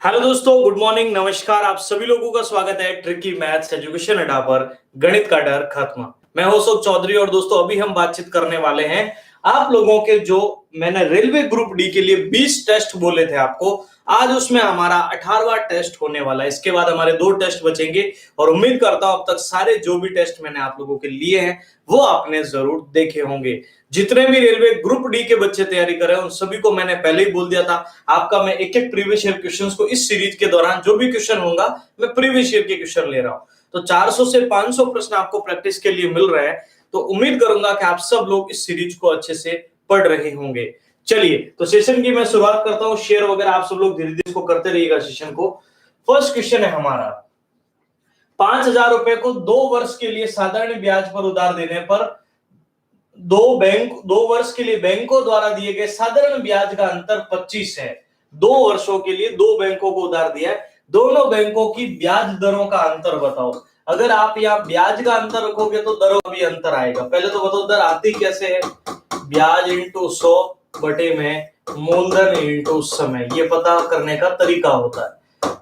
Hello दोस्तों, good morning, नमस्कार। आप सभी लोगों का स्वागत है ट्रिकी मैथ्स एजुकेशन अड्डा पर। गणित का डर खत्म। मैं हूं अशोक चौधरी और दोस्तों अभी हम बातचीत करने वाले हैं आप लोगों के जो मैंने रेलवे ग्रुप डी के लिए 20 टेस्ट बोले थे आपको। आज उसमें हमारा 18वां टेस्ट होने वाला है। इसके बाद हमारे 2 टेस्ट बचेंगे और उम्मीद करता हूं अब तक सारे जो भी टेस्ट मैंने आप लोगों के लिए हैं वो आपने जरूर देखे होंगे। जितने भी रेलवे ग्रुप डी के बच्चे तैयारी कर रहे हैं उन सभी को मैंने पहले ही बोल दिया था आपका मैं एक एक प्रीवियस ईयर क्वेश्चंस को इस सीरीज के दौरान जो भी क्वेश्चन होगा मैं प्रीवियस ईयर के क्वेश्चन ले रहा हूं। तो 400 से 500 प्रश्न आपको प्रैक्टिस के लिए मिल रहे हैं। तो उम्मीद करूंगा कि आप सब लोग इस सीरीज को अच्छे से पढ़ रहे होंगे। चलिए तो सेशन की मैं शुरुआत करता हूं। शेयर वगैरह आप सब लोग धीरे धीरे इसको करते रहिएगा सेशन को। फर्स्ट क्वेश्चन है हमारा, 5,000 रुपए को 2 वर्ष के लिए साधारण ब्याज पर उधार देने पर 2 वर्ष के लिए बैंकों द्वारा दिए गए साधारण ब्याज का अंतर 25 है। 2 वर्षों के लिए 2 बैंकों को उधार दिया है, दोनों बैंकों की ब्याज दरों का अंतर बताओ। अगर आप यहाँ ब्याज का अंतर रखोगे तो दरों का भी अंतर आएगा। पहले तो बताओ दर आती कैसे है, ब्याज इंटू 100 बटे में मूलधन इंटू समय, ये पता करने का तरीका होता है।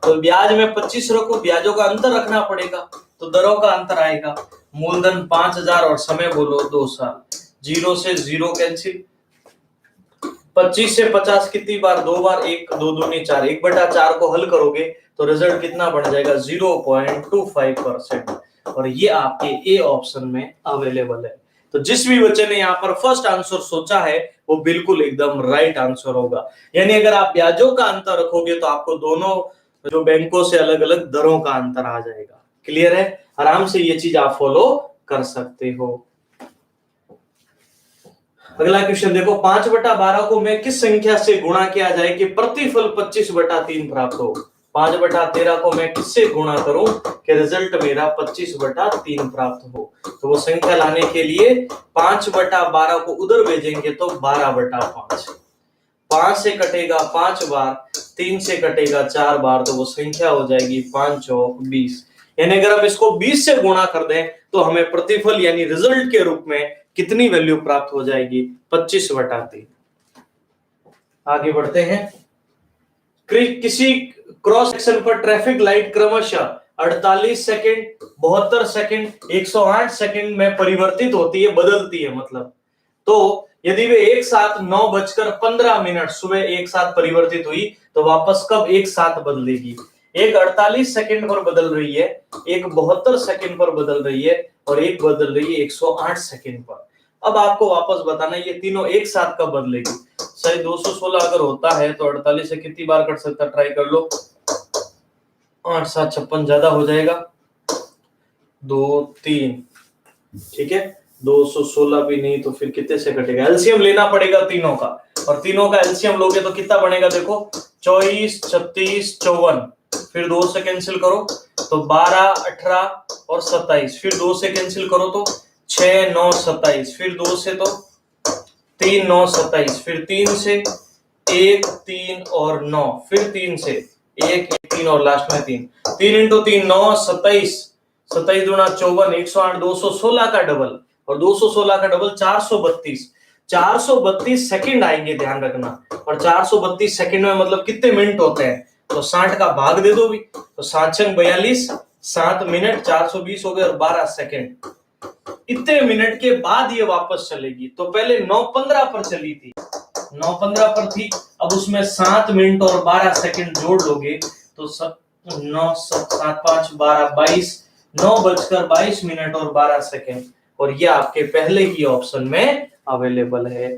तो ब्याज में 25 रखो, ब्याजों का अंतर रखना पड़ेगा तो दरों का अंतर आएगा। मूलधन 5,000 और समय बोलो 2 साल। 0 से 0 कैंसिल, 25 से 50 कितनी बार, 2 बार, 1 2 दूनी 4, 1/4 को हल करोगे तो रिजल्ट कितना बन जाएगा 0.25%। और ये आपके ए ऑप्शन में अवेलेबल है। तो जिस भी बच्चे ने यहाँ पर फर्स्ट आंसर सोचा है वो बिल्कुल एकदम राइट आंसर होगा। यानी अगर आप ब्याजों का अंतर रखोगे तो आपको दोनों जो बैंकों से अलग अलग दरों का अंतर आ जाएगा। क्लियर है? आराम से ये चीज आप फॉलो कर सकते हो। अगला क्वेश्चन देखो, 5/12 को मैं किस संख्या से गुणा किया जाए कि प्रतिफल 25/3 प्राप्त हो। 5/13 को मैं किससे गुणा करूं कि रिजल्ट मेरा 25/3 प्राप्त हो। तो वो संख्या लाने के लिए 5/12 को उधर भेजेंगे तो 12/5। 5 से कटेगा 5 बार, 3 से कटेगा 4 बार, तो वो संख्या हो जाएगी 5 चौक 20। यानी अगर हम इसको 20 से गुणा कर दें तो हमें प्रतिफल यानी रिजल्ट के रूप में कितनी वैल्यू प्राप्त हो जाएगी 25/3। आगे बढ़ते हैं। किसी क्रॉस सेक्शन पर ट्रैफिक लाइट क्रमशः 48 सेकंड, 72 सेकंड, 108 सेकंड में परिवर्तित होती है, बदलती है मतलब। तो यदि वे एक साथ 9:15 सुबह एक साथ परिवर्तित हुई तो वापस कब एक साथ बदलेगी। एक 48 सेकंड पर बदल रही है, एक 72 सेकंड पर बदल रही है और एक बदल रही है 108 सेकंड पर। अब आपको वापस बताना ये तीनों एक साथ कब बदलेगी। सही 216 अगर होता है तो 48 से कितनी बार कट सकता है, ट्राई कर लो। 8 7 56 ज्यादा हो जाएगा, 2 3, ठीक है। 216 भी नहीं तो फिर कितने से कटेगा, एलसीएम लेना पड़ेगा तीनों का। और तीनों का एलसीएम लोगे तो कितना बनेगा देखो, 24 36 54, फिर 2 से कैंसिल करो तो 12 18 और 27, फिर 2 से कैंसिल करो तो 6 9 27, फिर 2 से तो 3 9 27, फिर 3 से 1 3 और 9, फिर 3 से 1 3 और लास्ट में 3, 3 इंटू 3 9 27, 27 दूना 54, 108, 216 का डबल और 216 का डबल 432। 432 सेकंड आएंगे, ध्यान रखना। और 432 सेकंड में मतलब कितने मिनट होते हैं, तो 60 का भाग दे दो भी, तो 7 6 42, 7 मिनट, 420 हो गए और 12 सेकंड। इतने मिनट के बाद ये वापस चलेगी। तो पहले 9:15 पर चली थी, 9:15 पर थी, अब उसमें 7 मिनट और 12 सेकंड जोड़ लोगे तो 9 7 5 12 22, 9:22 और 12 सेकंड। और ये आपके पहले ही ऑप्शन में अवेलेबल है।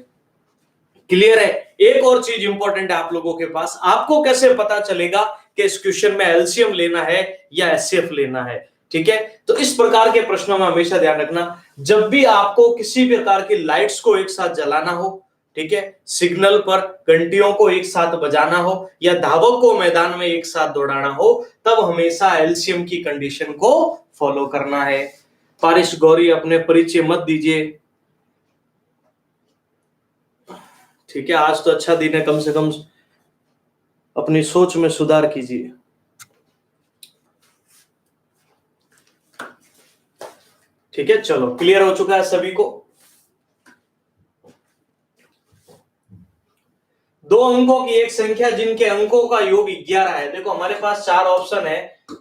क्लियर है? एक और चीज इंपॉर्टेंट है आप लोगों के पास, आपको कैसे पता चलेगा कि इस क्वेश्चन में एलसीएम लेना है या एचसीएफ लेना है। ठीक है, तो इस प्रकार के प्रश्नों में हमेशा ध्यान रखना, जब भी आपको किसी प्रकार की लाइट्स को एक साथ जलाना हो, ठीक है, सिग्नल पर घंटियों को एक साथ बजाना हो या धावक को मैदान में एक साथ दौड़ाना हो, तब हमेशा एलसीएम की कंडीशन को फॉलो करना है। पारिश गौरी अपने परिचय मत दीजिए, ठीक है। आज तो अच्छा दिन है, कम से कम अपनी सोच में सुधार कीजिए। ठीक है, चलो क्लियर हो चुका है सभी को। दो अंकों की एक संख्या जिनके अंकों का योग 11 है। देखो हमारे पास 4 ऑप्शन है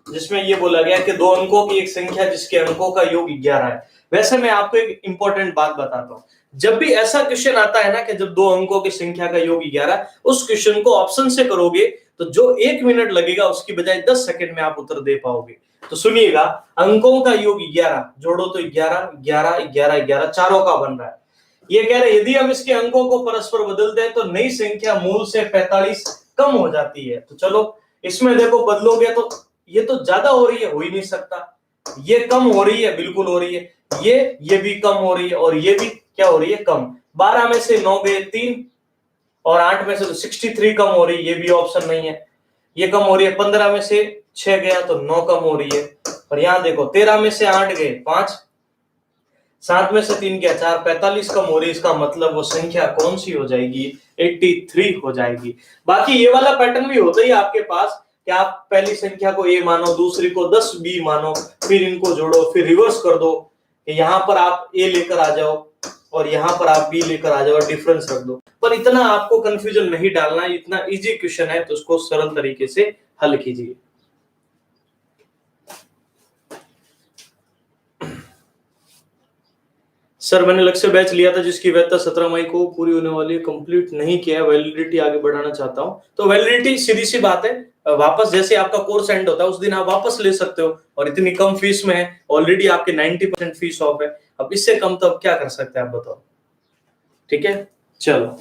जिसमें ये बोला गया कि दो अंकों की एक संख्या जिसके अंकों का योग 11 है। वैसे मैं आपको एक इंपॉर्टेंट बात बताता हूं, जब भी ऐसा क्वेश्चन आता है ना कि जब दो अंकों की संख्या का योग 11, उस क्वेश्चन को ऑप्शन से करोगे तो जो 1 मिनट लगेगा उसकी बजाय 10 सेकंड में आप उत्तर दे पाओगे। तो सुनिएगा, अंकों का योग 11 जोड़ो तो 11 11 11 11 चारों का बन रहा है। ये कह रहे यदि हम इसके अंकों को परस्पर बदलते हैं तो नई संख्या मूल से 45 कम हो जाती है। तो चलो इसमें देखो बदलोगे तो ये तो ज्यादा हो रही है, हो ही नहीं सकता। ये कम हो रही है, बिल्कुल हो रही है। ये भी कम हो रही है और ये भी क्या हो रही है, कम। 12 में से 9 गए 3 और 8 में से तो 63 कम हो रही है, ये भी ऑप्शन नहीं है। ये कम हो रही है। 15 में से 6 गया तो 9 कम हो रही है। और यहां देखो 13 में से 8 गए 5, 7 में से 3 गया 4, 45 कम हो रही है। इसका मतलब वो संख्या कौन सी हो जाएगी, 83 हो जाएगी। बाकी ये वाला पैटर्न भी होता ही आपके पास कि आप पहली संख्या को a मानो, दूसरी को 10b मानो, फिर इनको जोड़ो, फिर रिवर्स कर दो। यहां पर आप a लेकर आ जाओ और यहां पर आप b लेकर आ जाओ और डिफरेंस रख दो। पर इतना आपको कंफ्यूजन नहीं डालना, इतना इजी क्वेश्चन है तो उसको सरल तरीके से हल कीजिए। सर मैंने लक्ष्य बैच लिया था जिसकी वैधता 17 मई को पूरी होने वाली है, कंप्लीट नहीं किया, वैलिडिटी आगे बढ़ाना चाहता हूं। तो वैलिडिटी सीधी सी बात है, वापस जैसे आपका कोर्स एंड होता है उस दिन आप वापस ले सकते हो। और इतनी कम फीस में है, ऑलरेडी आपके 90% फीस ऑफ है। अब इससे कम तो अब क्या कर सकते हैं आप बताओ। ठीक है, चलो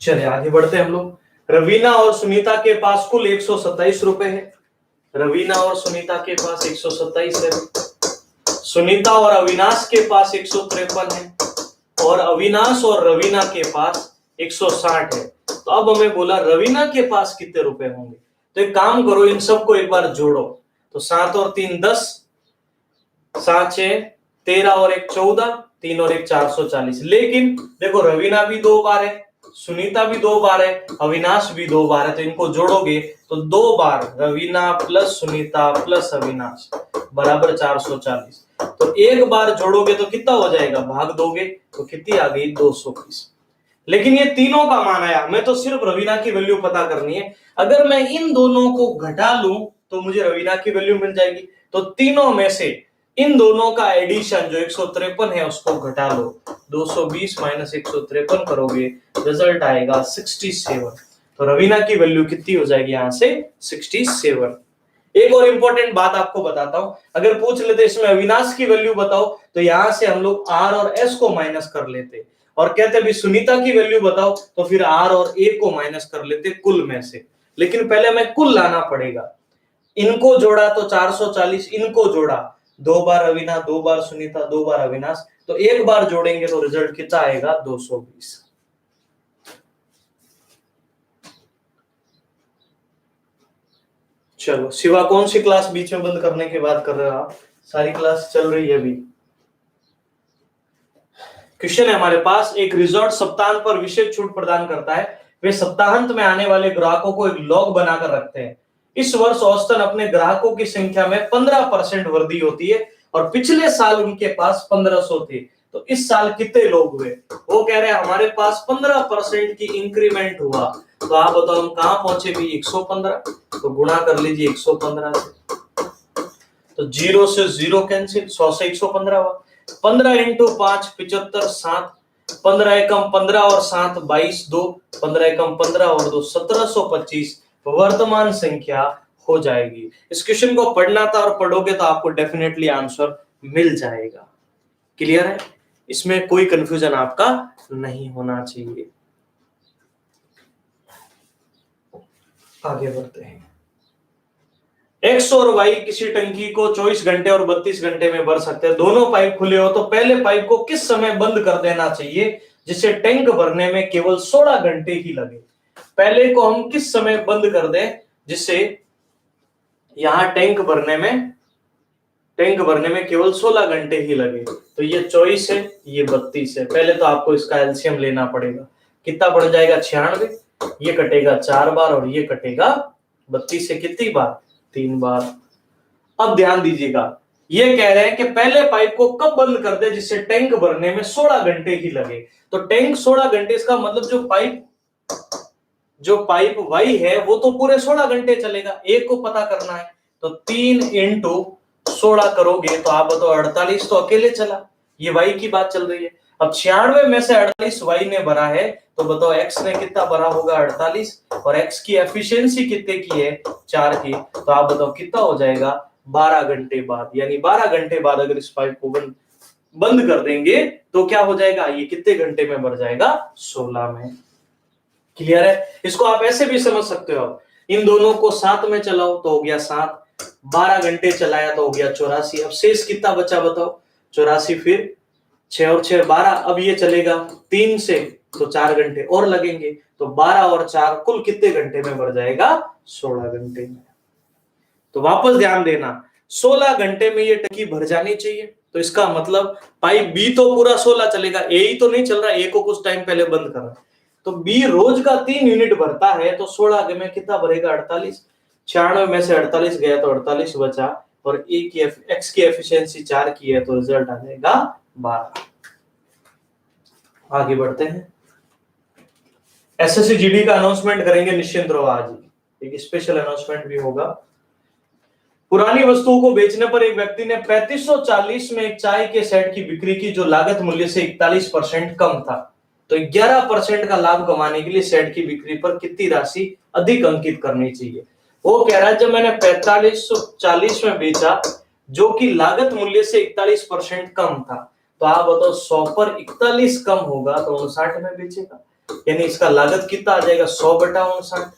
चलिए आगे बढ़ते हैं हम लोग। रवीना और सुनीता के पास कुल 127 रुपए है। रवीना और सुनीता के पास 127 है। सुनीता और अविनाश के पास 153 है और अविनाश और रवीना के पास 160 है। तो अब हमें बोला रवीना के पास कितने रुपए होंगे। तो एक काम करो, इन सबको एक बार जोड़ो। तो 7 और 3 10, 7 6 13 और 1 14, 3 और 1 440। लेकिन देखो रवीना भी 2 बार है, सुनीता भी 2 बार है, अविनाश भी 2 बार है। तो इनको जोड़ोगे तो 2 बार रवीना प्लस सुनीता प्लस अविनाश बराबर 440। तो एक बार जोड़ोगे तो कितना हो जाएगा, भाग दोगे तो कितनी आ गई, 220। लेकिन ये तीनों का मान आया, हमें तो सिर्फ रवीना की वैल्यू पता करनी है। अगर मैं इन दोनों को घटा लूं तो मुझे रवीना की वैल्यू मिल जाएगी। तो तीनों में से इन दोनों का एडिशन जो 153 है उसको घटा लो, 220 माइनस 153 करोगे, रिजल्ट आएगा 67। तो रवीना की वैल्यू कितनी हो जाएगी यहां से, 67। एक और इंपॉर्टेंट बात आपको बताता हूं, अगर पूछ लेते इसमें अविनाश की वैल्यू बताओ तो यहां से हम लोग आर और एस को माइनस कर लेते और कहते भी सुनीता की वैल्यू बताओ तो फिर आर और ए को माइनस कर लेते कुल में से। लेकिन पहले मैं कुल लाना पड़ेगा। इनको जोड़ा तो 440, इनको जोड़ा 2 बार रवीना, 2 बार सुनीता, 2 बार अविनाश, तो एक बार जोड़ेंगे तो रिजल्ट कितना आएगा, 220। चलो शिवा, कौन सी क्लास बीच में बंद करने के बाद कर रहे हो आप, सारी क्लास चल रही है अभी। क्वेश्चन है हमारे पास, एक रिजॉर्ट सप्ताहांत पर विशेष छूट प्रदान करता है। वे सप्ताहांत में आने वाले ग्राहकों को एक लॉग बनाकर रखते हैं। इस वर्ष औसतन अपने ग्राहकों की संख्या में 15% वृद्धि होती है और पिछले साल उनके पास 1500 थे। तो इस साल कितने लोग हुए, वो कह रहे हैं हमारे पास 15% की इंक्रीमेंट हुआ। तो आप बताओ हम कहां पहुंचे भी, 115। तो गुणा कर लीजिए 115 से, तो 0 से 0 कैंसिल, 100 से 115 हुआ। 15 इंटू 5 75, 7, 15 एकम 15 और 7 22, 2, 15 एकम 15 और 2 1725 वर्तमान संख्या हो जाएगी। इस क्वेश्चन को पढ़ना था और पढ़ोगे तो आपको डेफिनेटली आंसर मिल जाएगा। क्लियर है, इसमें कोई कंफ्यूजन आपका नहीं होना चाहिए। आगे बढ़ते हैं। एक्स और वाई किसी टंकी को 24 घंटे और 32 घंटे में भर सकते हैं। दोनों पाइप खुले हो तो पहले पाइप को किस समय बंद कर देना चाहिए जिससे टैंक भरने में केवल 16 घंटे ही लगे। पहले को हम किस समय बंद कर दें जिससे यहां टैंक भरने में केवल 16 घंटे ही लगे। तो ये 24 है, ये 32 है। पहले तो आपको इसका एलसीएम लेना पड़ेगा, कितना पड़ जाएगा, 96। ये कटेगा 4 बार और ये कटेगा 32 से कितनी बार, 3 बार। अब ध्यान दीजिएगा, ये कह रहे हैं कि पहले पाइप को कब बंद कर दे जिससे टैंक भरने में 16 घंटे ही लगे। तो टैंक 16 घंटे, इसका मतलब जो पाइप वाई है वो तो पूरे 16 घंटे चलेगा, एक को पता करना है। तो 3 इंटू 16 करोगे तो आप बताओ 48 तो अकेले चला, ये वाई की बात चल रही है। अब 96 में से 48 वाई ने भरा है, तो बताओ एक्स ने कितना भरा होगा 48, और एक्स की एफिशिएंसी कितने की है 4 की, तो आप बताओ कितना हो जाएगा 12 घंटे बाद। यानी 12 घंटे बाद अगर इस पाइप को बंद कर देंगे तो क्या हो जाएगा, ये कितने घंटे में भर जाएगा 16 में। क्लियर है? इसको आप ऐसे भी समझ सकते हो, इन दोनों को साथ में चलाओ तो हो गया 7, 12 घंटे चलाया तो हो गया 84। अब शेष कितना बचा बताओ 84, फिर 6 और 6 12। अब ये चलेगा 3 से तो 4 घंटे और लगेंगे, तो 12 और 4 कुल कितने घंटे में भर जाएगा 16 घंटे में। तो वापस ध्यान देना, 16 घंटे में ये टंकी भर जानी चाहिए। तो इसका मतलब पाइप बी तो पूरा 16 चलेगा, ए ही तो नहीं चल रहा, ए को कुछ टाइम पहले बंद कर रहा है। तो बी रोज का 3 यूनिट भरता है, तो 16 में कितना भरेगा 48। 96 में से 48 गया तो 48 बचा, और ए की एक्स की एफिशिएंसी 4 की है, तो रिजल्ट आ जाएगा 12। आगे बढ़ते हैं। एसएससी जीडी का अनाउंसमेंट करेंगे निश्चिंत रहो, आज एक स्पेशल अनाउंसमेंट भी होगा। पुरानी वस्तुओं को बेचने पर एक व्यक्ति ने 3540 में एक चाय के सेट की बिक्री की जो लागत मूल्य से 41% कम था। तो 11% का लाभ कमाने के लिए सेट की बिक्री पर कितनी राशि अधिक अंकित करनी चाहिए। वो कह रहा है जब मैंने 4540 में बेचा जो कि लागत मूल्य से 41% कम था, तो आप बताओ 100 पर 41 कम होगा तो 59 में बेचेगा, यानी इसका लागत कितना आ जाएगा 100/59।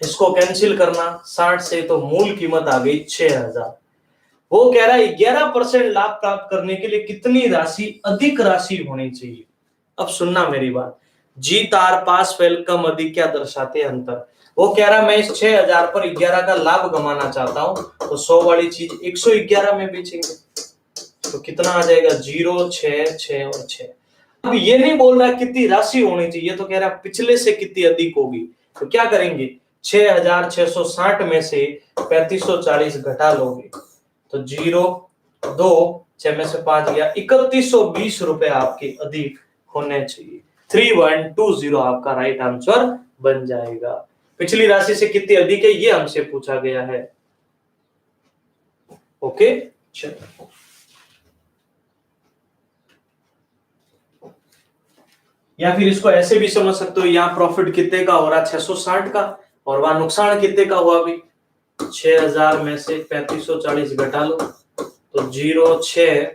इसको कैंसिल करना 60 से, तो मूल कीमत आ गई 6000। वो कह रहा है 11% लाभ प्राप्त करने के लिए कितनी राशि अधिक राशि होनी चाहिए। अब सुनना मेरी बात, जीत आर पास फेल कम अधिक क्या दर्शाते हैं अंतर। वो कह रहा है मैं इस 6000 पर 11 का लाभ कमाना चाहता हूं, तो 100 वाली चीज 111 में बेचेंगे, तो कितना आ जाएगा 0 6 6 और 6। अब ये नहीं बोल रहा कितनी राशि होनी चाहिए, तो कह रहा पिछले से कितनी अधिक होगी। तो क्या करेंगे 6660 में से 3540 घटा लोगे, तो 0 2 6 में से 5 गया, 3120 रुपए आपके अधिक होने चाहिए। 3120 आपका राइट आंसर बन जाएगा। पिछली राशि से कितनी अधिक है ये हमसे पूछा गया है। ओके चलो, या फिर इसको ऐसे भी समझ सकते हो, यहाँ प्रॉफिट कितने का हो रहा है 660 का, और वहां नुकसान कितने का हुआ अभी 6000 में से 3540 घटा लो, तो 0 6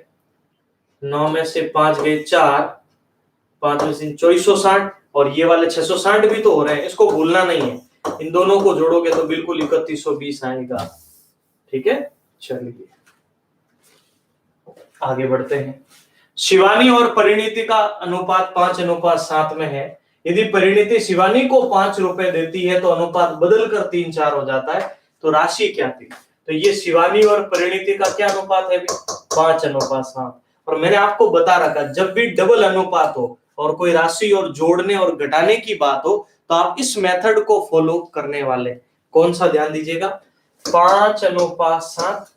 9 में से 5 गए 4 5 में से 2460, और ये वाले 660 भी तो हो रहे हैं, इसको भूलना नहीं है। इन दोनों को जोड़ोगे तो बिल्कुल 3120 आएगा। ठीक है चलिए आगे बढ़ते हैं। शिवानी और परिणीति का अनुपात 5:7 में है। यदि परिणीति शिवानी को 5 रुपए देती है तो अनुपात बदलकर 3-4 हो जाता है, तो राशि क्या थी। तो ये शिवानी और परिणीति का क्या अनुपात है 5:7। और मैंने आपको बता रखा जब भी डबल अनुपात हो और कोई राशि और जोड़ने और घटाने की बात हो तो आप इस मेथड को फॉलो करने वाले। कौन सा ध्यान दीजिएगा 5:7।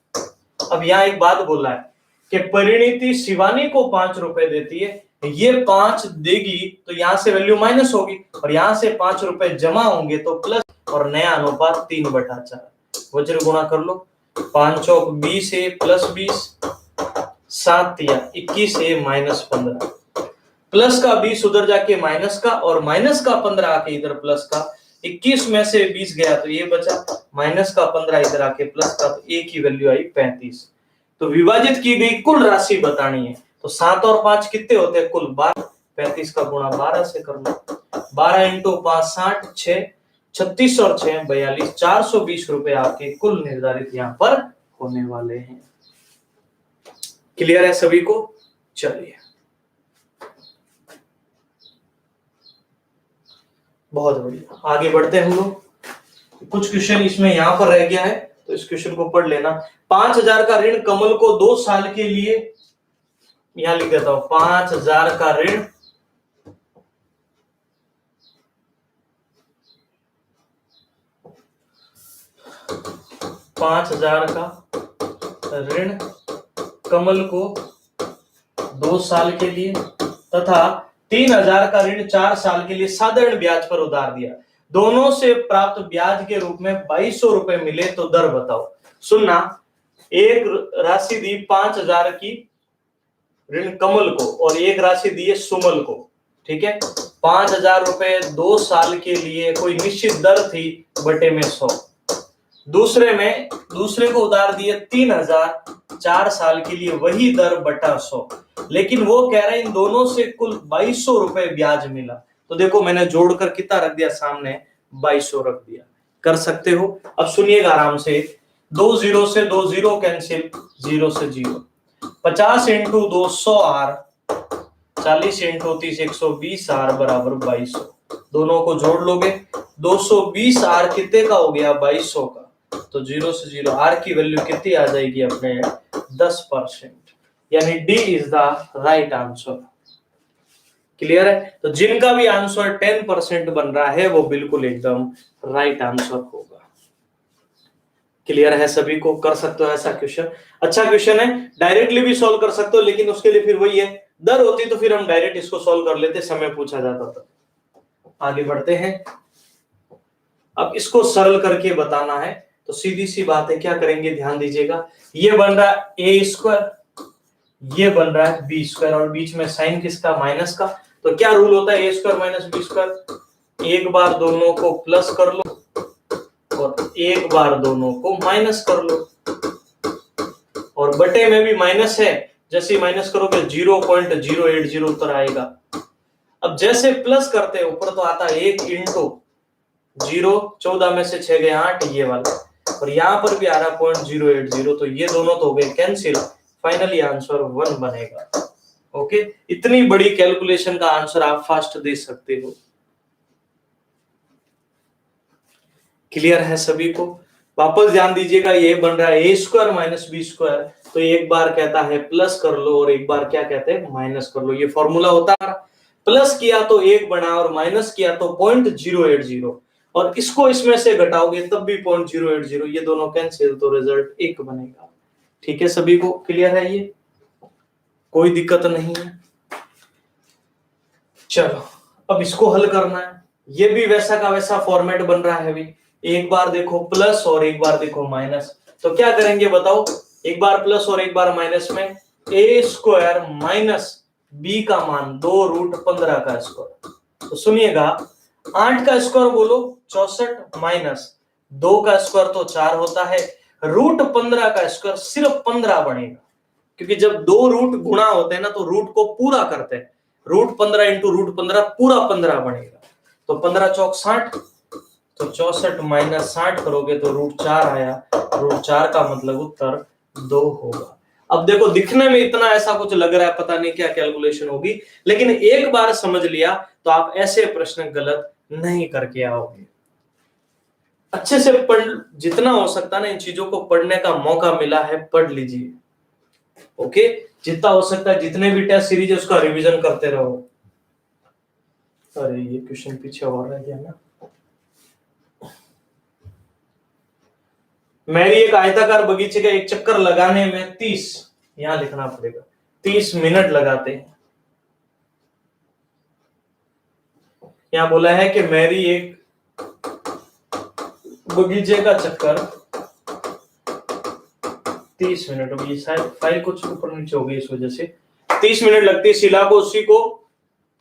अब यहाँ एक बात बोला है कि परिणीति शिवानी को 5 रुपए देती है, ये 5 देगी तो यहां से वैल्यू माइनस होगी, और यहां से 5 रुपए जमा होंगे तो प्लस, और नया अनुपात 3/4। वज्र गुणा कर लो, 5 चौक 20 है प्लस 20, 7 या 21 है -15, प्लस का 20 उधर जाके माइनस का, और माइनस का 15 आके इधर प्लस का, 21 में से 20 गया तो ये बचा, माइनस का 15 इधर आके प्लस का, तो ए की वैल्यू आई 35। तो विभाजित की गई कुल राशि बतानी है, तो 7 और 5 कितने होते हैं कुल 12, 35 का गुणा 12 से कर लो, 12 × 5 60, 6 36 और 6 42, 420 रुपए आपके कुल निर्धारित यहाँ पर होने वाले हैं। क्लियर है सभी को। चलिए बहुत बढ़िया आगे बढ़ते हैं हम लोग। कुछ क्वेश्चन इसमें यहां पर रह गया है तो इस क्वेश्चन को पढ़ लेना। 5000 का ऋण कमल को 2 साल के लिए, यहां लिख देता हूं 5000 का ऋण $5000 का ऋण कमल को 2 साल के लिए तथा 3000 का ऋण 4 साल के लिए साधारण ब्याज पर उधार दिया। दोनों से प्राप्त ब्याज के रूप में 2200 रुपए मिले तो दर बताओ। सुनना, एक राशि दी 5000 की ऋण कमल को और एक राशि दी है सुमल को, ठीक है। 5000 रुपए 2 साल के लिए कोई निश्चित दर थी बटे में 100। दूसरे को उधार दिए 3000 4 साल के लिए, वही दर बटा 100। लेकिन वो कह रहे हैं इन दोनों से कुल 2200 रुपए ब्याज मिला। तो देखो मैंने जोड़कर कितना रख दिया सामने, 2200 रख दिया। कर सकते हो। अब सुनिएगा आराम से, 2 0 से 2 0 कैंसिल, 0 से 0। 50 इंटू 2 100 आर, 40 इंटू 30 120 आर बराबर 2200। दोनों को जोड़ लोगे, 220 आर कितने का हो गया, 2200 का। तो 0 से 0 आर की वैल्यू कितनी आ जाएगी अपने, 10%। यानी D is the right answer. Clear है। तो जिनका भी आंसर 10% बन रहा है वो बिल्कुल एकदम राइट आंसर होगा। क्लियर है सभी को। कर सकते हो ऐसा क्वेश्चन, अच्छा क्वेश्चन है। डायरेक्टली भी सॉल्व कर सकते हो, लेकिन उसके लिए फिर वही है, दर होती तो फिर हम डायरेक्ट इसको सॉल्व कर लेते, समय पूछा जाता था। आगे बढ़ते हैं। अब इसको सरल करके बताना है, तो सीधी सी बात है, क्या करेंगे ध्यान दीजिएगा। ये बन रहा है ए स्क्वायर, ये बन रहा है बी स्क्वायर, और बीच में साइन किसका, माइनस का। तो क्या रूल होता है, ए स्क्वायर माइनस बी स्क्वायर। एक बार दोनों को प्लस कर लो और एक बार दोनों को माइनस कर लो, और बटे में भी माइनस है, जैसे माइनस करोगे 0.080 उत्तर आएगा। अब जैसे प्लस करते हैं ऊपर तो आता है 1 इंटू 0, 14 में से 6 गए 8, ये वाला, और यहां पर भी आ रहा 0.080, तो ये दोनों तो हो गए कैंसिल। फाइनली आंसर 1 बनेगा। ओके, इतनी बड़ी कैलकुलेशन का आंसर आप फास्ट दे सकते हो। क्लियर है सभी को। वापस ध्यान दीजिएगा, ये बन रहा है ए स्क्वायर माइनस बी स्क्वायर, तो एक बार कहता है प्लस कर लो और एक बार क्या कहते हैं, माइनस कर लो। ये फॉर्मूला होता है, प्लस किया तो 1 बना और माइनस किया तो 0.080, और इसको इसमें से घटाओगे तब भी 0.080, ये दोनों कैंसिल, तो रिजल्ट 1 बनेगा। ठीक है सभी को। क्लियर है, ये कोई दिक्कत नहीं है। चलो अब इसको हल करना है। ये भी वैसा का वैसा फॉर्मेट बन रहा है। अभी एक बार देखो प्लस और एक बार देखो माइनस, तो क्या करेंगे बताओ। एक बार प्लस और एक बार माइनस में ए स्क्वायर माइनस बी का मान 2√15 का स्क्वायर। तो सुनिएगा, 8 का स्क्वायर बोलो 64, माइनस 2 का स्क्वायर तो 4 होता है, √15 का स्क्वायर सिर्फ 15 बनेगा, क्योंकि जब 2 रूट गुणा होते हैं ना तो रूट को पूरा करते हैं। √15 इंटू √15 पूरा 15 बनेगा। तो 15 चौक 60, तो 64 माइनस 60 करोगे तो √4 आया। √4 का मतलब उत्तर 2 होगा। अब देखो दिखने में इतना ऐसा कुछ लग रहा है, पता नहीं क्या कैलकुलेशन होगी, लेकिन एक बार समझ लिया तो आप ऐसे प्रश्न गलत नहीं करके आओगे। अच्छे से पढ़, जितना हो सकता है ना इन चीजों को पढ़ने का मौका मिला है, पढ़ लीजिए। ओके, जितना हो सकता है, जितने भी टेस्ट सीरीज है उसका रिवीजन करते रहो। अरे ये क्वेश्चन पीछे और रह गया ना। मेरी एक आयताकार बगीचे का एक चक्कर लगाने में 30, यहां लिखना पड़ेगा, 30 मिनट लगाते हैं। यहां बोला है कि मेरी एक बगीचे का चक्कर 30 मिनट होगी। शायद फाइल कुछ ऊपर नीचे हो गई इस वजह से 30 मिनट लगती है। शिला को उसी को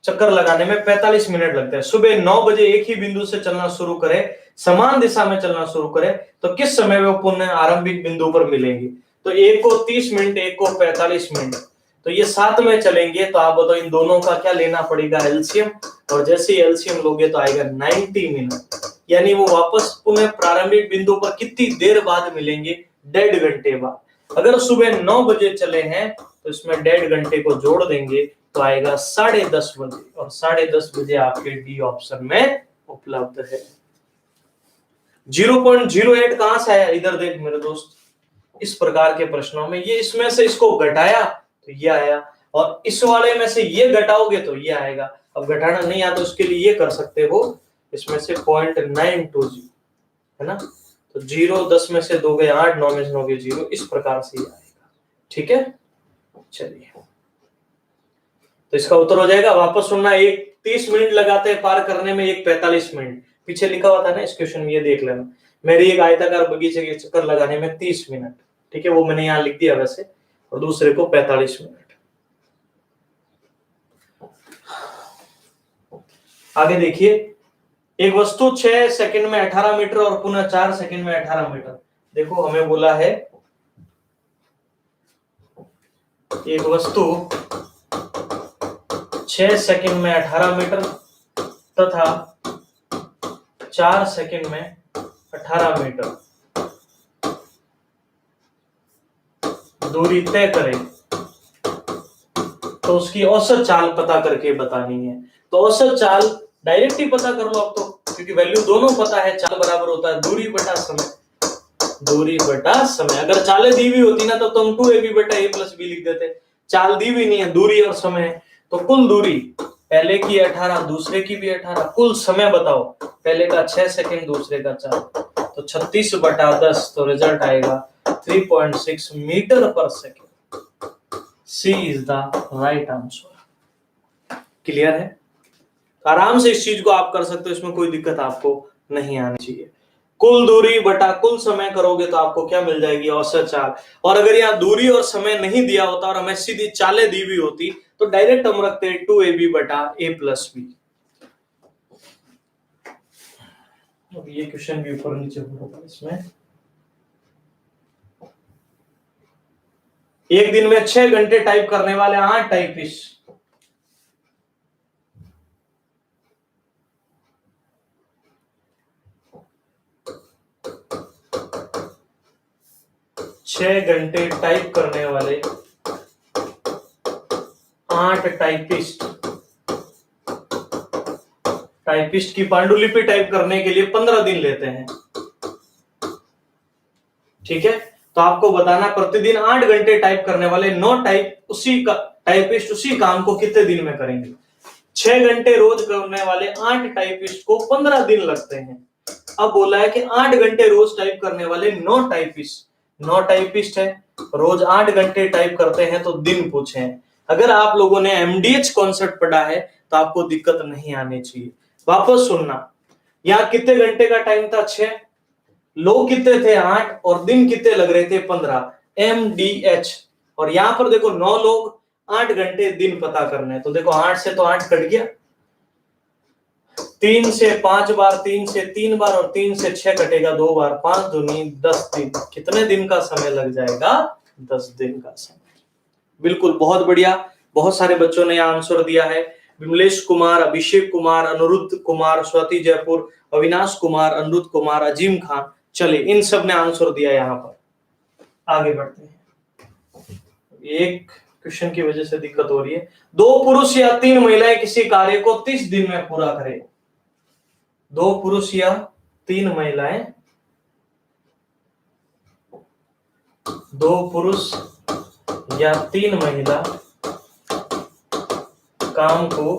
चक्कर लगाने में 45 मिनट लगते हैं। सुबह 9 बजे एक ही बिंदु से चलना शुरू करे, समान दिशा में चलना शुरू करे, तो किस समय वे पुनः आरंभिक बिंदु पर मिलेंगे। तो एक को 30 मिनट, एक को 45 मिनट, तो ये साथ में चलेंगे। तो आप बताओ इन दोनों का क्या लेना पड़ेगा, एलसीएम, और जैसे ही एलसीएम लोगे तो आएगा 90 मिनट। यानी वो वापस पुनः प्रारंभिक बिंदु पर कितनी देर बाद मिलेंगे, 1.5 घंटे बाद। अगर सुबह 9 बजे चले हैं तो इसमें 1.5 घंटे को जोड़ देंगे तो आएगा 10:30 बजे, और 10:30 बजे आपके डी ऑप्शन में उपलब्ध है। 0.08 कहां से आया, इधर देख मेरे दोस्त। इस प्रकार के प्रश्नों में ये इसमें से इसको घटाया तो ये आया, और इस वाले में से ये घटाओगे तो ये आएगा। अब घटाना नहीं आता उसके लिए ये कर सकते हो, इसमें से 0.920 है ना, तो 0 10 में से 2 गए 8, 9 में से 9 गए 0, इस प्रकार से आएगा। ठीक है, चलिए तो इसका उत्तर हो जाएगा, वापस सुनना, एक 30 मिनट लगाते हैं पार करने में, एक 45 मिनट। पीछे लिखा हुआ था ना इस क्वेश्चन में, ये देख लेना। मेरी एक आयताकार बगीचे के चक्कर लगाने में 30 मिनट, ठीक है, वो मैंने यहाँ लिख दिया वैसे, और दूसरे को 45 मिनट। आगे देखिए, एक वस्तु 6 सेकंड में 18 मीटर और पुनः 4 सेकंड में 18 मीटर। देखो हमें बोला है एक वस्तु 6 सेकंड में 18 मीटर तथा 4 सेकंड में 18 मीटर दूरी तय करे तो उसकी औसत चाल पता करके बतानी है। तो औसत चाल डायरेक्ट ही पता कर लो आप तो, क्योंकि वैल्यू दोनों पता है। चाल बराबर होता है दूरी बटा समय, दूरी बटा समय। अगर चालें दी हुई होती ना तो तुम 2ab बटा a प्लस b लिख देते। चाल दी हुई नहीं है, दूरी और समय है। तो कुल दूरी पहले की 18, दूसरे की भी 18, कुल समय बताओ, पहले का 6 सेकंड, दूसरे का 4, तो 36 बटा 10, तो रिजल्ट आएगा 3.6 मीटर पर second. C is the right answer. Clear है? आराम से इस चीज को आप कर सकते हो, इसमें कोई दिक्कत आपको नहीं आनी चाहिए। कुल दूरी बटा कुल समय करोगे तो आपको क्या मिल जाएगी? औसत चाल। और अगर यहाँ दूरी और समय नहीं दिया होता और हमें सीधी चालें दी हुई होती तो डायरेक्ट हम रखते 2ab बटा a प्लस b। अब ये क्वेश्चन भी ऊपर नीचे हो रहा है इसमें। एक दिन में 6 घंटे टाइप करने वाले 8 टाइपिस्ट 6 घंटे टाइप करने वाले 8 टाइपिस्ट की पांडुलिपि टाइप करने के लिए 15 दिन लेते हैं। ठीक है, तो आपको बताना प्रतिदिन 8 घंटे टाइप करने वाले 9 टाइपिस्ट उसी काम को कितने दिन में करेंगे। 6 घंटे रोज करने वाले 8 टाइपिस्ट को 15 दिन लगते हैं। अब बोला है कि 8 घंटे रोज टाइप करने वाले 9 टाइपिस्ट है, रोज 8 घंटे टाइप करते हैं, तो दिन पूछे हैं। अगर आप लोगों ने एमडीएच कॉन्सेप्ट पढ़ा है तो आपको दिक्कत नहीं आनी चाहिए। वापस सुनना, यहाँ कितने घंटे का टाइम था? 6, लोग कितने थे? 8, और दिन कितने लग रहे थे? 15, एमडीएच। और यहां पर देखो 9 लोग, 8 घंटे, दिन पता करने। तो देखो 8 से तो 8 कट गया, 3 से 5 बार, 3 से 3 बार, और 3 से 6 कटेगा 2 बार, 5 दूनी 10 दिन। कितने दिन का समय लग जाएगा? 10 दिन का समय। बिल्कुल, बहुत बढ़िया। बहुत सारे बच्चों ने आंसर दिया है। विमलेश कुमार, अभिषेक कुमार, अनुरुद्ध कुमार, स्वाति जयपुर, अविनाश कुमार, अनुरुद्ध कुमार, अजीम खान। चले, इन सब ने आंसर दिया। यहाँ पर आगे बढ़ते हैं। एक क्वेश्चन की वजह से दिक्कत हो रही है। 2 पुरुष या 3 महिलाएं किसी कार्य को 30 दिन में पूरा करें। 2 पुरुष या 3 महिलाएं, 2 पुरुष या 3 महिला काम को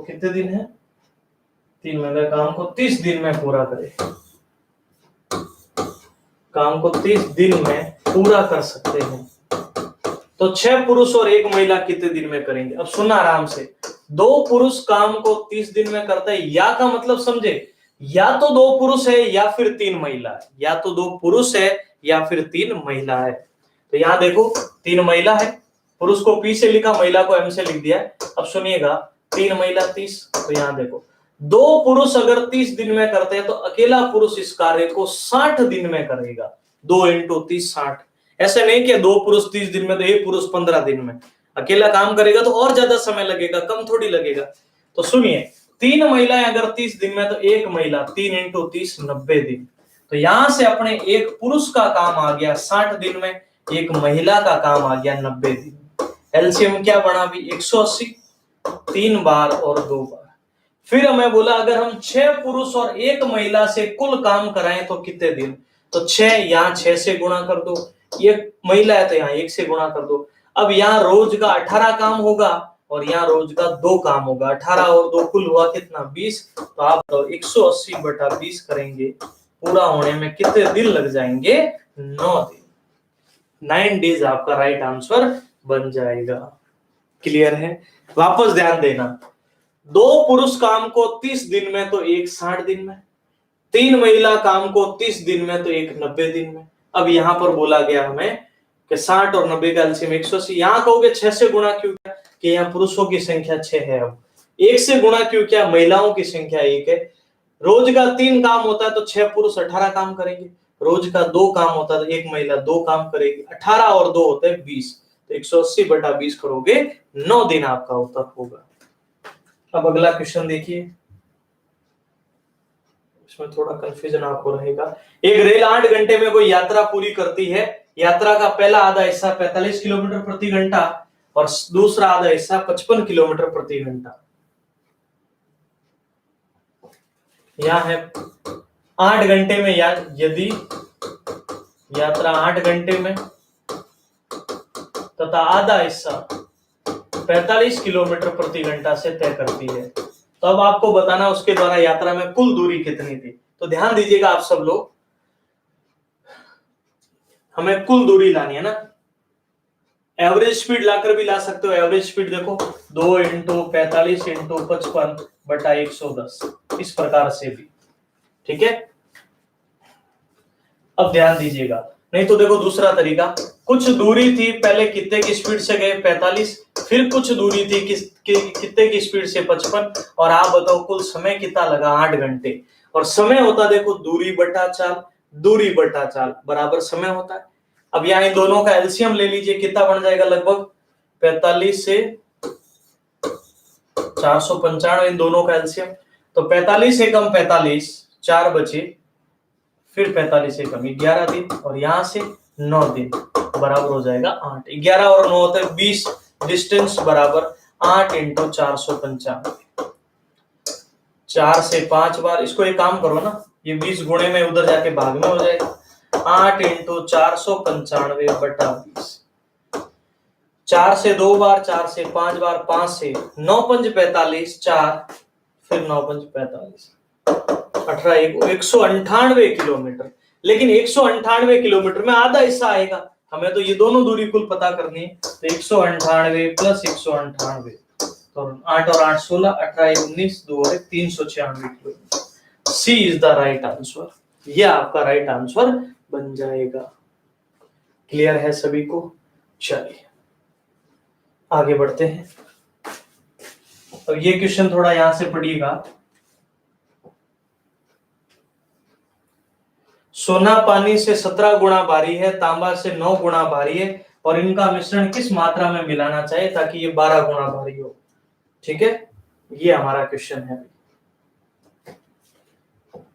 कितने दिन है? 3 महिला काम को 30 दिन में पूरा करे। काम को 30 दिन में पूरा कर सकते हैं। तो 6 पुरुष और 1 महिला कितने दिन में करेंगे? अब सुनना आराम से। 2 पुरुष काम को 30 दिन में करते हैं, या का मतलब समझे, या तो 2 पुरुष है या फिर 3 महिला है, या तो 2 पुरुष है या फिर 3 महिला है। तो यहां देखो 3 महिला है, पुरुष को पी से लिखा, महिला को एम से लिख दिया। अब सुनिएगा, 3 महिला 30। तो यहां देखो 2 पुरुष अगर 30 दिन में करते हैं तो अकेला पुरुष इस कार्य को 60 दिन में करेगा। 2 × 30 60। ऐसा नहीं कि 2 पुरुष 30 दिन में तो 1 पुरुष 15 दिन में। अकेला काम करेगा तो और ज्यादा समय लगेगा, कम थोड़ी लगेगा। तो सुनिए, 3 महिलाएं अगर 30 दिन में तो 1 महिला, 3 × 30 90 दिन। तो यहां से अपने 1 पुरुष का काम आ गया 60 दिन में, 1 महिला का काम आ गया 90 दिन। एलसीएम क्या बना भी? 180, 3 बार और 2 बार। फिर हमें बोला अगर हम 6 पुरुष और 1 महिला से कुल काम कराएं तो कितने दिन? तो 6 यहाँ 6 से गुणा कर दो, 1 महिला है तो यहाँ 1 से गुणा कर दो। अब यहाँ रोज का 18 काम होगा और यहाँ रोज का 2 काम होगा। 18 और 2 कुल हुआ कितना? 20। तो आप तो 180 बटा 20 करेंगे, पूरा होने में कितने दिन लग जाएंगे? 9 दिन। 9 डेज आपका राइट आंसर बन जाएगा। क्लियर है? वापस ध्यान देना, 2 पुरुष काम को 30 दिन में तो एक 60 दिन में, 3 महिला काम को 30 दिन में तो एक 90 दिन में। अब यहां पर बोला गया हमें कि 60 और 90 का एलसीएम 180। यहां कहोगे 6 से गुणा क्यों किया, कि यहाँ पुरुषों की संख्या 6 है। अब 1 से गुणा क्यों किया, महिलाओं की संख्या 1 है। रोज का 3 काम होता है तो 6 पुरुष 18 काम करेंगे। रोज का 2 काम होता है तो 1 महिला 2 काम करेगी। 18 और 2 होते हैं 20, तो 180/20 करोगे 9 दिन आपका उत्तर होगा। अब अगला क्वेश्चन देखिए, इसमें थोड़ा कंफ्यूजन आपको रहेगा। एक रेल 8 घंटे में कोई यात्रा पूरी करती है। यात्रा का पहला आधा हिस्सा 45 किलोमीटर प्रति घंटा और दूसरा आधा हिस्सा 55 किलोमीटर प्रति घंटा। यह है 8 घंटे में यदि यात्रा 8 घंटे में तथा आधा हिस्सा 45 किलोमीटर प्रति घंटा से तय करती है, तो अब आपको बताना उसके द्वारा यात्रा में कुल दूरी कितनी थी। तो ध्यान दीजिएगा आप सब लोग, हमें कुल दूरी लानी है ना। एवरेज स्पीड लाकर भी ला सकते हो। एवरेज स्पीड देखो 2 × 45 × 55/110, इस प्रकार से भी, ठीक है। अब ध्यान दीजिएगा, नहीं तो देखो दूसरा तरीका, कुछ दूरी थी, पहले कितने की स्पीड से गए 45, फिर कुछ दूरी थी कितने की स्पीड से 55, और आप बताओ कुल समय कितना लगा 8 घंटे। और समय होता देखो दूरी बटा चाल, दूरी बटा चाल बराबर समय होता है। अब यहाँ इन दोनों का एलसीएम ले लीजिए, कितना बन जाएगा, लगभग 45 से 495, इन दोनों का एलसीएम। तो 45 से कम 45, 4 बचे, फिर 45 से कम 11 दिन, और यहां से 9 दिन बराबर हो जाएगा 8। 11 और 9 होते 20, डिस्टेंस बराबर 8 × 495। 4 से 5 बार, इसको एक काम करो ना, ये 20 गुणे में उधर जाके भाग में हो जाएगा। 8 × 495/20। 4 से 2 बार, 4 से 5 बार, 5 से 9 × 5 = 45, 4 फिर 9 × 5 = 45, 18 198 किलोमीटर। लेकिन 198 किलोमीटर में आधा हिस्सा आएगा, हमें तो ये दोनों दूरी कुल पता करनी है। तो 198 + 198, तो 8 और 8 16, 18 19, 2 और 1 396 kilometre. C is the right answer, ये आपका राइट आंसर बन जाएगा। क्लियर है सभी को? चलिए आगे बढ़ते हैं। अब ये क्वेश्चन थोड़ा यहां से पढ़िएगा। सोना पानी से 17 गुना भारी है, तांबा से 9 गुना भारी है, और इनका मिश्रण किस मात्रा में मिलाना चाहिए ताकि ये 12 गुना भारी हो। ठीक है, ये हमारा क्वेश्चन है।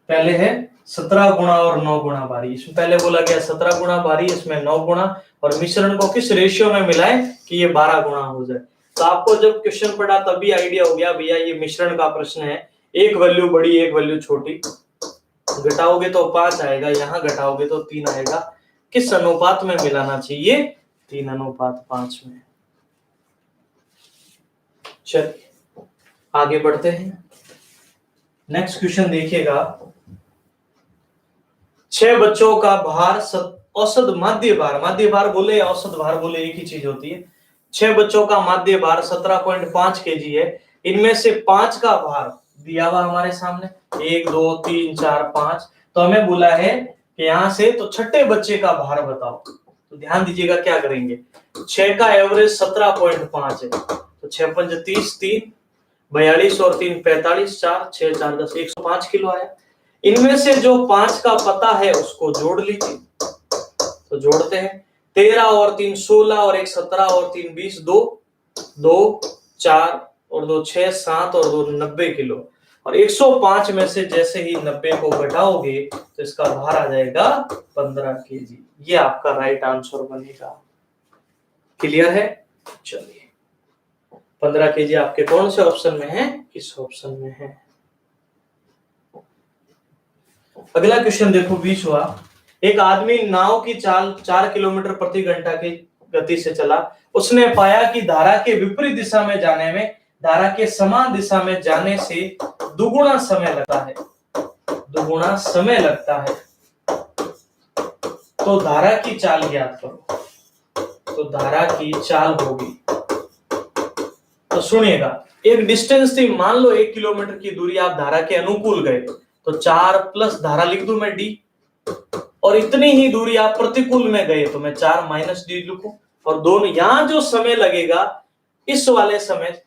पहले है 17 गुना और 9 गुना भारी। इसमें पहले बोला गया 17 गुना भारी, इसमें 9 गुना, और मिश्रण को किस रेशियो में मिलाएं कि ये 12 गुना हो जाए। तो आपको जब क्वेश्चन पढ़ा तभी आइडिया हो गया भैया ये मिश्रण का प्रश्न है, एक वैल्यू बड़ी एक वैल्यू छोटी, घटाओगे तो 5 आएगा, यहाँ घटाओगे तो 3 आएगा। किस अनुपात में मिलाना चाहिए? 3:5 में। चलिए आगे बढ़ते हैं। नेक्स्ट क्वेश्चन देखिएगा। 6 बच्चों का भार औसत माध्य भार बोले या औसत भार बोले एक ही चीज होती है। 6 बच्चों का माध्य भार 17.5 kg है। इनमें से 5 का भार दिया हुआ हमारे सामने, 1 2 3 4 5। तो हमें बोला है कि यहां से तो छठे बच्चे का भार बताओ। तो ध्यान दीजिएगा क्या करेंगे, 6 का एवरेज 17.5 है, तो 6 × 5 = 30, 3 42 और 3 45, 4 6 4 10 105 किलो आया। इनमें से जो 5 का पता है उसको जोड़ लीजिए। तो जोड़ते हैं, 13 और 3 16 और 1 17 और 3 20, 2 2 4 और 2 6 7 और 2 90 किलो। और 105 में से जैसे ही 90 को घटाओगे तो इसका भार आ जाएगा 15 kg। ये आपका राइट आंसर बनेगा। क्लियर है? चलिए 15 kg आपके कौन से ऑप्शन में है? इस ऑप्शन में है। अगला क्वेश्चन देखो 20वां। एक आदमी नाव की चाल 4 किलोमीटर प्रति घंटा की गति से चला। उसने पाया कि धारा के विपरीत दिशा में जाने में धारा के समान दिशा में जाने से दुगुना समय लगता है, दुगुना समय लगता है। तो धारा की चाल ज्ञात करो। तो धारा की चाल होगी। तो सुनिएगा, एक डिस्टेंस थी, मान लो 1 किलोमीटर की दूरी, आप धारा के अनुकूल गए तो 4 प्लस धारा लिख दूं मैं डी, और इतनी ही दूरी आप प्रतिकूल में गए तो मैं 4 माइनस डी लिखूं। और दोनों यहां जो समय लगेगा, इस वाले समय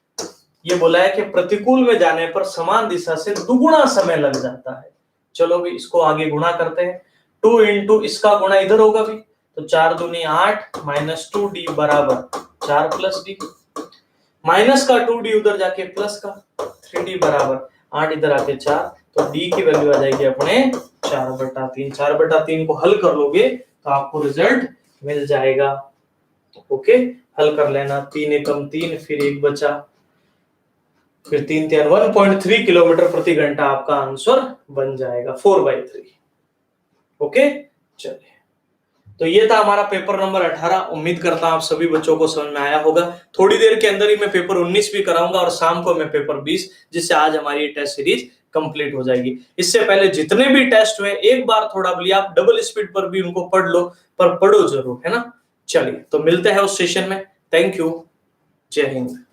ये बोला है कि प्रतिकूल में जाने पर समान दिशा से दुगुना समय लग जाता है। चलो भी इसको आगे गुणा करते हैं। 2 इंटू इसका गुणा इधर होगा भी, तो 4 दूनी 8 माइनस 2d बराबर 4 प्लस डी, माइनस का 2d उधर जाके प्लस का 3d बराबर 8 इधर आके 4, तो d की वैल्यू आ जाएगी अपने 4/3। 4/3 को हल कर लोगे तो आपको रिजल्ट मिल जाएगा। ओके, हल कर लेना। 3 एकम 3, फिर 1 बचा, फिर 3 3 1.3 किलोमीटर प्रति घंटा आपका आंसर बन जाएगा 4/3। ओके, चलिए, तो ये था हमारा पेपर नंबर 18। उम्मीद करता हूं आप सभी बच्चों को समझ में आया होगा। थोड़ी देर के अंदर ही मैं पेपर 19 भी कराऊंगा और शाम को मैं पेपर 20, जिससे आज हमारी टेस्ट सीरीज कंप्लीट हो जाएगी। इससे पहले जितने भी टेस्ट हुए एक बार थोड़ा बोलिए, आप डबल स्पीड पर भी उनको पढ़ लो, पर पढ़ो जरूर, है ना। चलिए, तो मिलते हैं उस सेशन में। थैंक यू, जय हिंद।